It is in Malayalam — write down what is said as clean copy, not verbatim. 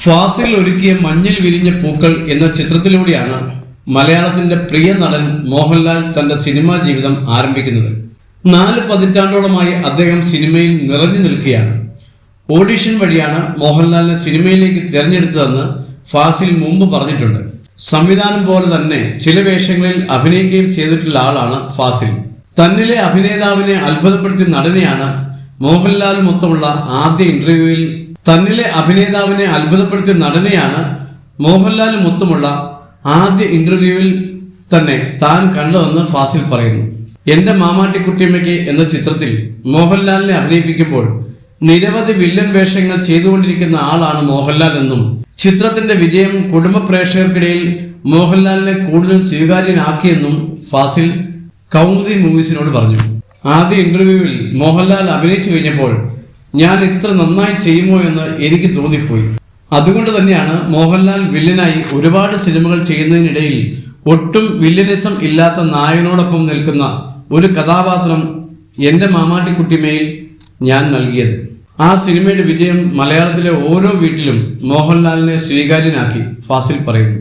ഫാസിൽ ഒരുക്കിയ മഞ്ഞിൽ വിരിഞ്ഞ പൂക്കൾ എന്ന ചിത്രത്തിലൂടെയാണ് മലയാളത്തിന്റെ പ്രിയ നടൻ മോഹൻലാൽ തന്റെ സിനിമാ ജീവിതം ആരംഭിക്കുന്നത്. 4 പതിറ്റാണ്ടോളമായി അദ്ദേഹം സിനിമയിൽ നിറഞ്ഞു നിൽക്കുകയാണ്. ഓഡിഷൻ വഴിയാണ് മോഹൻലാലിനെ സിനിമയിലേക്ക് തിരഞ്ഞെടുത്തതെന്ന് ഫാസിൽ മുമ്പ് പറഞ്ഞിട്ടുണ്ട്. സംവിധാനം പോലെ തന്നെ ചില വേഷങ്ങളിൽ അഭിനയിക്കുകയും ചെയ്തിട്ടുള്ള ആളാണ് ഫാസിൽ. തന്നിലെ അഭിനേതാവിനെ അത്ഭുതപ്പെടുത്തിയ നടനെയാണ് മോഹൻലാൽ മൊത്തമുള്ള ആദ്യ ഇന്റർവ്യൂവിൽ തന്നെ താൻ കണ്ടതെന്ന് ഫാസിൽ പറയുന്നു. എന്റെ മാമാട്ടിക്കുട്ടിയമ്മയ്ക്ക് എന്ന ചിത്രത്തിൽ മോഹൻലാലിനെ അഭിനയിപ്പിക്കുമ്പോൾ നിരവധി വില്ലൻ വേഷങ്ങൾ ചെയ്തുകൊണ്ടിരിക്കുന്ന ആളാണ് മോഹൻലാൽ എന്നും ചിത്രത്തിന്റെ വിജയം കുടുംബ പ്രേക്ഷകർക്കിടയിൽ മോഹൻലാലിനെ കൂടുതൽ സ്വീകാര്യനാക്കിയെന്നും ഫാസിൽ കൗമുദി മൂവീസിനോട് പറഞ്ഞു. ആദ്യ ഇന്റർവ്യൂവിൽ മോഹൻലാൽ അഭിനയിച്ചു കഴിഞ്ഞപ്പോൾ ഞാൻ ഇത്ര നന്നായി ചെയ്യുമോ എന്ന് എനിക്ക് തോന്നിപ്പോയി. അതുകൊണ്ട് തന്നെയാണ് മോഹൻലാൽ വില്ലനായി ഒരുപാട് സിനിമകൾ ചെയ്യുന്നതിനിടയിൽ ഒട്ടും വില്ലനിസം ഇല്ലാത്ത നായകനോടൊപ്പം നിൽക്കുന്ന ഒരു കഥാപാത്രം എൻ്റെ മാമാട്ടിക്കുട്ടിയമ്മയിൽ ഞാൻ നൽകിയത്. ആ സിനിമയുടെ വിജയം മലയാളത്തിലെ ഓരോ വീട്ടിലും മോഹൻലാലിനെ സ്വീകാര്യനാക്കി ഫാസിൽ പറയുന്നു.